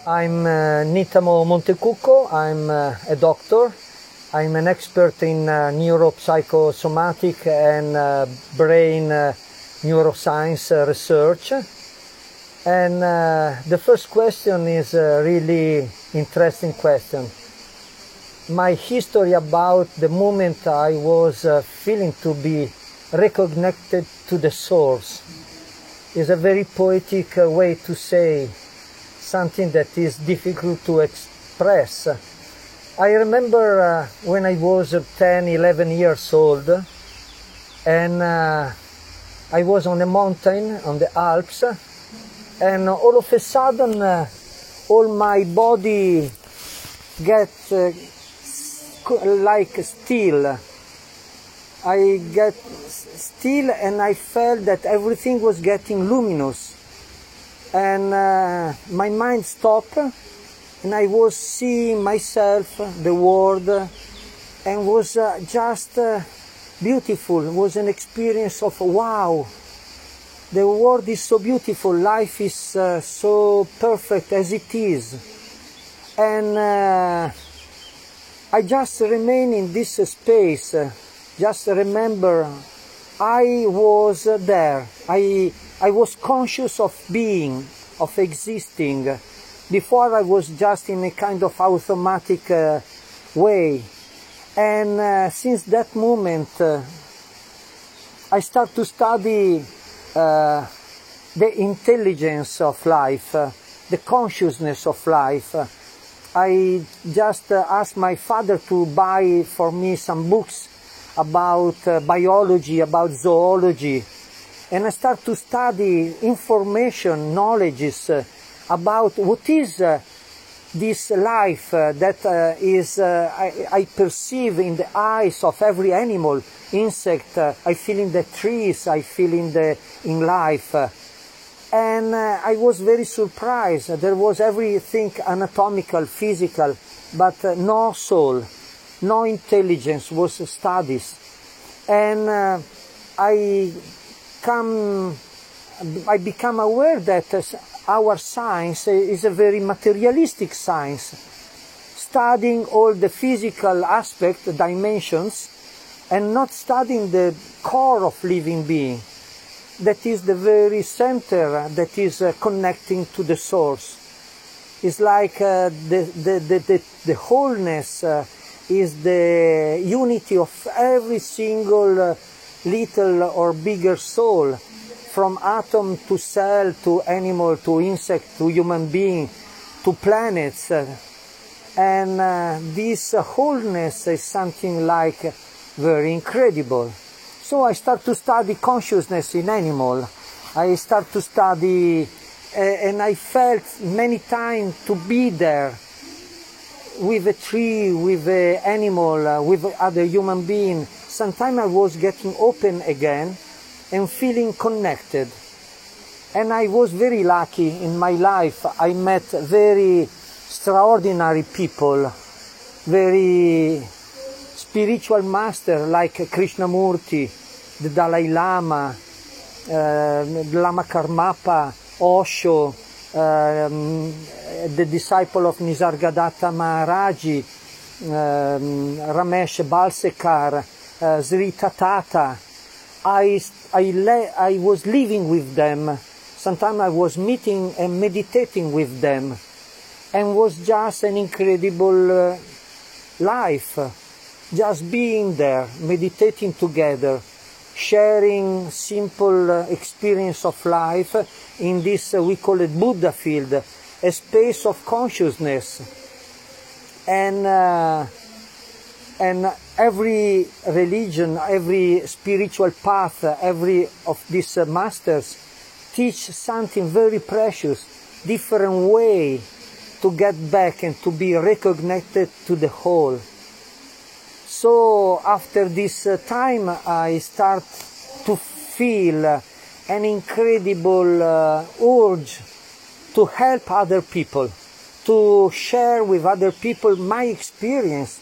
I'm Nitamo Montecucco. I'm a doctor. I'm an expert in neuropsychosomatic and brain neuroscience research. And the first question is a really interesting question. My history about the moment I was feeling to be reconnected to the source is a very poetic way to say something that is difficult to express. I remember when I was 10, 11 years old, and I was on a mountain on the Alps, and all of a sudden all my body gets like still. I get still and I felt that everything was getting luminous. And my mind stopped, and I was seeing myself, the world, and was just beautiful. It was an experience of wow, the world is so beautiful, life is so perfect as it is. And I just remain in this space, just remember I was there. I was conscious of being, of existing. Before I was just in a kind of automatic way. And since that moment I start to study the intelligence of life, the consciousness of life. I just asked my father to buy for me some books about biology, about zoology. And I start to study information, knowledges about what is this life that is I perceive in the eyes of every animal, insect, I feel in the trees, I feel in life. And I was very surprised. There was everything anatomical, physical, but no soul, no intelligence was studies. And I become aware that our science is a very materialistic science, studying all the physical aspects, dimensions, and not studying the core of living being. That is the very center that is connecting to the source. It's like the wholeness is the unity of every single little or bigger soul, from atom to cell to animal to insect to human being to planets. And this wholeness is something like very incredible. So I start to study consciousness in animal. I start to study and I felt many times to be there with a tree, with an animal, with other human being. Sometimes I was getting open again and feeling connected. And I was very lucky in my life. I met very extraordinary people, very spiritual master like Krishnamurti, the Dalai Lama, Lama Karmapa, Osho, the disciple of Nisargadatta Maharaji, Ramesh Balsekar, Sri Tatata. I was living with them. Sometimes I was meeting and meditating with them, and was just an incredible life. Just being there, meditating together, sharing simple experience of life in this, we call it Buddha field, a space of consciousness. And every religion, every spiritual path, every of these masters teach something very precious, different way to get back and to be reconnected to the whole. So after this time I start to feel an incredible urge to help other people, to share with other people my experience.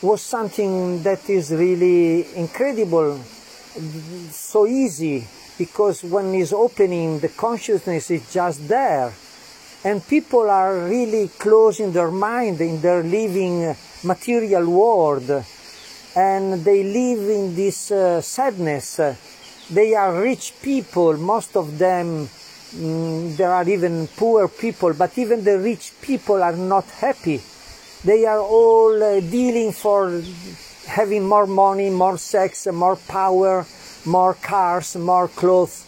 Was something that is really incredible, so easy, because when it's opening, the consciousness is just there. And people are really closing their mind in their living material world, and they live in this sadness. They are rich people, most of them. There are even poor people, but even the rich people are not happy. They are all dealing for having more money, more sex, more power, more cars, more clothes.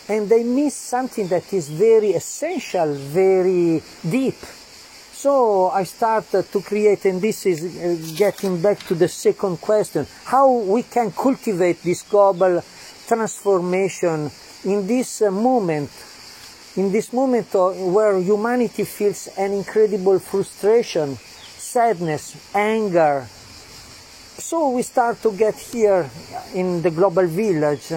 And they miss something that is very essential, very deep. So I started to create, and this is getting back to the second question, how we can cultivate this global transformation in this moment where humanity feels an incredible frustration, sadness, anger. So we start to get here in the global village,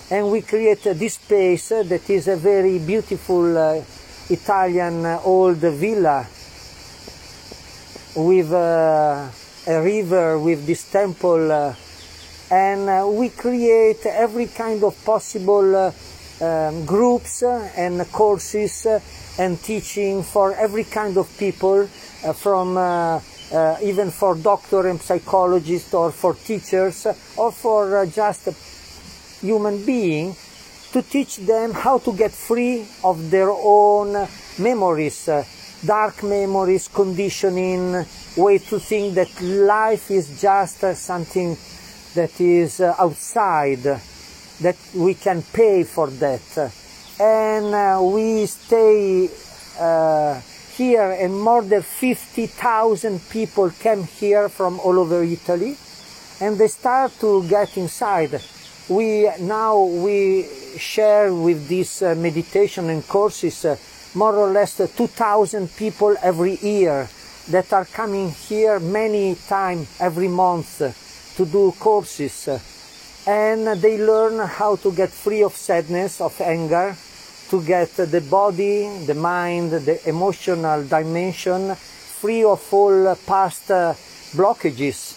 and we create this space that is a very beautiful Italian old villa with a river, with this temple, and we create every kind of possible groups and courses and teaching for every kind of people, from even for doctors and psychologists, or for teachers, or for just human beings, to teach them how to get free of their own memories, dark memories, conditioning, way to think that life is just something that is outside, that we can pay for that. And we stay here, and more than 50,000 people came here from all over Italy, and they start to get inside. We share with this meditation and courses more or less 2,000 people every year that are coming here many times every month to do courses. And they learn how to get free of sadness, of anger, to get the body, the mind, the emotional dimension free of all past blockages.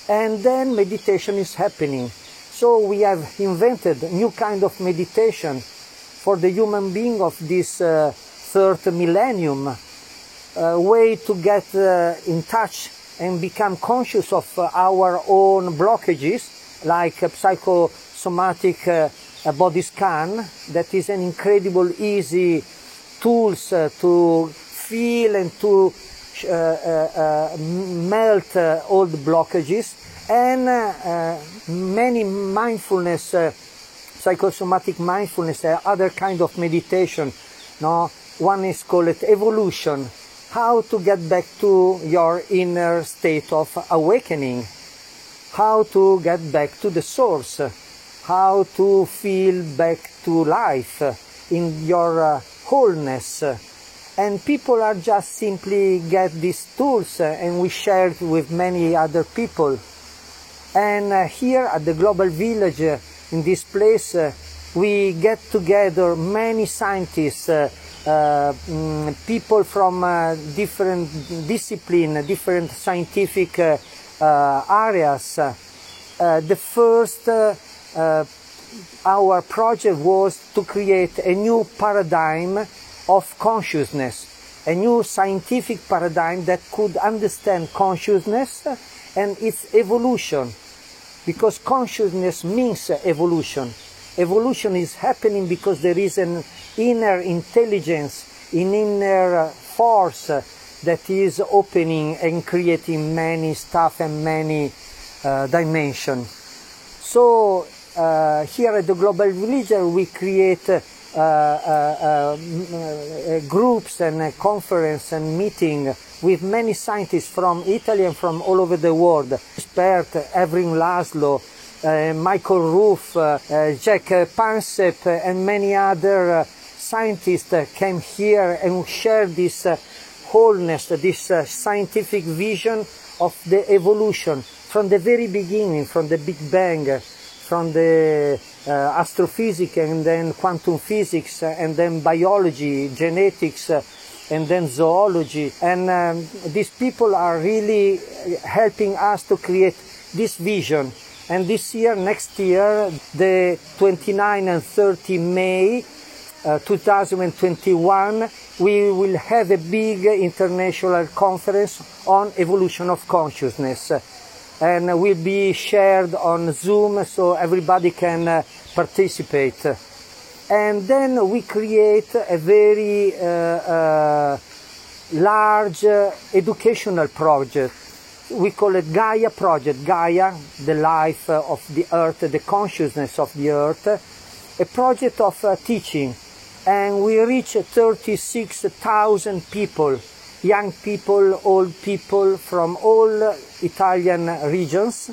And then meditation is happening. So we have invented a new kind of meditation for the human being of this third millennium, a way to get in touch and become conscious of our own blockages, like a psychosomatic body scan, that is an incredible easy tools to feel and to melt all the blockages, and many mindfulness, psychosomatic mindfulness, other kind of meditation. No, one is called evolution, how to get back to your inner state of awakening, how to get back to the source, how to feel back to life in your wholeness. And people are just simply get these tools, and we share it with many other people. And here at the Global Village, in this place, we get together many scientists, people from different disciplines, different scientific areas. The first, our project was to create a new paradigm of consciousness, a new scientific paradigm that could understand consciousness and its evolution, because consciousness means evolution. Evolution is happening because there is an inner intelligence, an inner force that is opening and creating many stuff and many dimensions. So here at the Global Village we create groups and conference and meeting with many scientists from Italy and from all over the world. Expert Evrim Laszlo, Michael Roof, Jack Pansep, and many other scientists came here and shared this wholeness, this scientific vision of the evolution from the very beginning, from the Big Bang, from the astrophysics and then quantum physics and then biology, genetics, and then zoology. And these people are really helping us to create this vision. And this year, next year, the 29 and 30 May, 2021, we will have a big international conference on evolution of consciousness, and will be shared on Zoom so everybody can participate. And then we create a very large educational project. We call it Gaia Project. Gaia, the life of the earth, the consciousness of the earth, a project of teaching. And we reach 36,000 people, young people, old people from all Italian regions.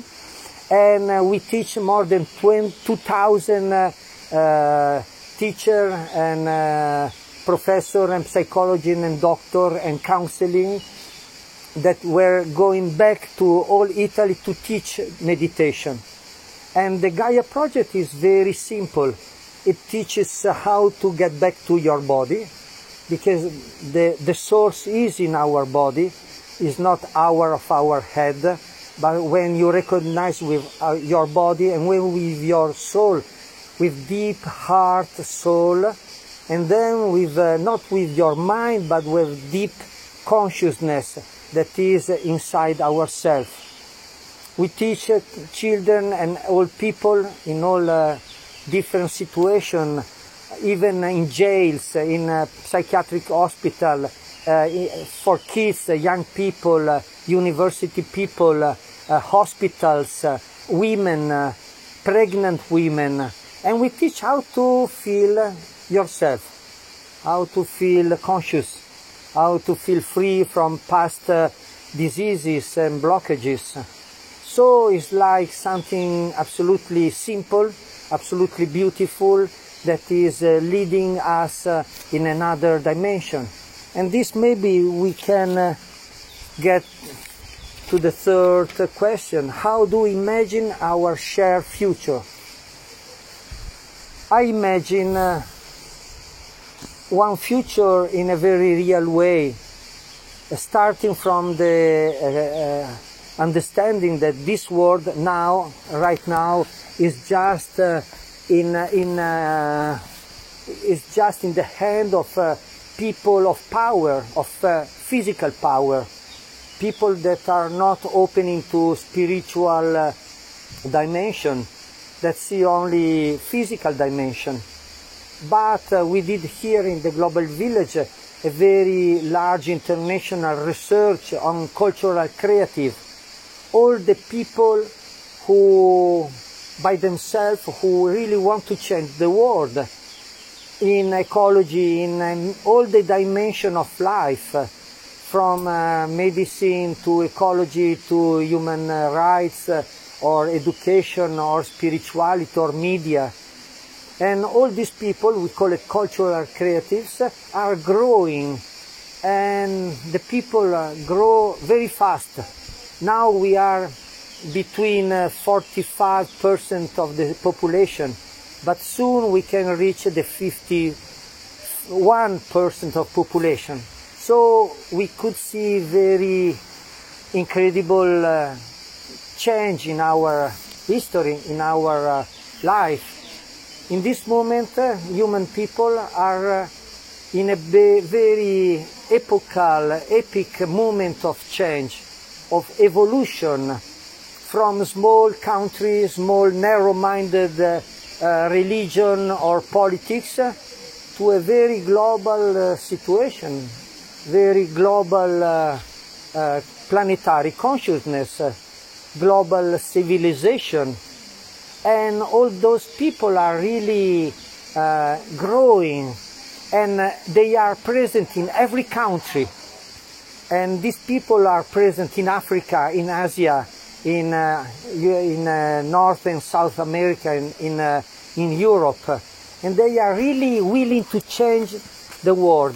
And we teach more than 2,000 teachers and professors and psychology and doctor and counseling that were going back to all Italy to teach meditation. And the Gaia project is very simple. It teaches how to get back to your body, because the source is in our body, is not of our head, but when you recognize with your body and with your soul, with deep heart, soul, and then with not with your mind, but with deep consciousness that is inside ourselves. We teach children and old people in all different situations, even in jails, in psychiatric hospital, for kids, young people, university people, hospitals, women, pregnant women, and we teach how to feel yourself, how to feel conscious, how to feel free from past diseases and blockages. So it's like something absolutely simple, absolutely beautiful, that is leading us in another dimension. And this maybe we can get to the third question. How do we imagine our shared future? I imagine one future in a very real way, starting from the understanding that this world now, right now, is just in the hand of people of power, of physical power, people that are not opening to spiritual dimension, that see only physical dimension. But we did here in the Global Village a very large international research on cultural creative. All the people who by themselves who really want to change the world in ecology, in all the dimension of life, from medicine to ecology to human rights or education or spirituality or media. And all these people, we call it cultural creatives, are growing, and the people grow very fast. Now we are between 45% of the population, but soon we can reach the 51% of population. So we could see very incredible change in our history, in our life. In this moment, human people are in a very epic moment of change, of evolution, from small countries, small narrow-minded religion or politics, to a very global situation, very global planetary consciousness, global civilization. And all those people are really growing, and they are present in every country. And these people are present in Africa, in Asia, in North and South America, in Europe. And they are really willing to change the world.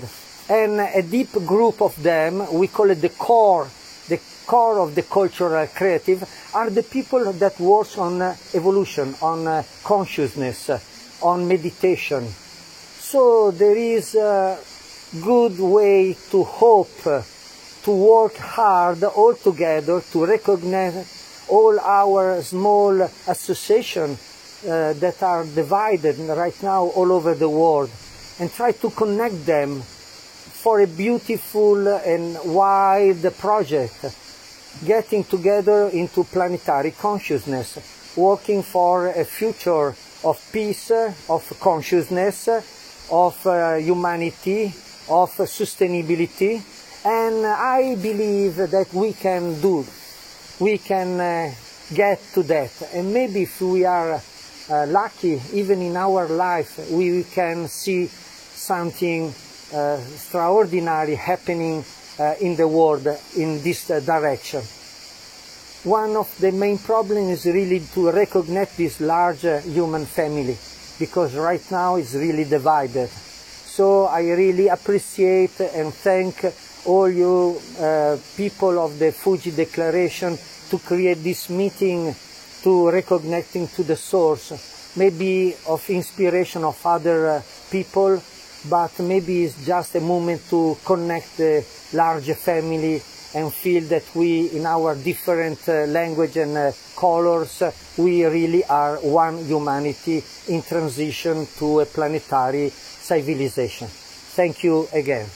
And a deep group of them, we call it the core of the cultural creative, are the people that work on evolution, on consciousness, on meditation. So there is a good way to hope, to work hard all together, to recognize all our small associations that are divided right now all over the world. and try to connect them for a beautiful and wide project, getting together into planetary consciousness, working for a future of peace, of consciousness, of humanity, of sustainability. And I believe that we can get to that. And maybe if we are lucky, even in our life, we can see something extraordinary happening in the world in this direction. One of the main problems is really to recognize this large human family, because right now it's really divided. So I really appreciate and thank all you people of the Fuji Declaration to create this meeting to reconnecting to the source, maybe of inspiration of other people, but maybe it's just a moment to connect the large family and feel that we, in our different language and colors, we really are one humanity in transition to a planetary civilization. Thank you again.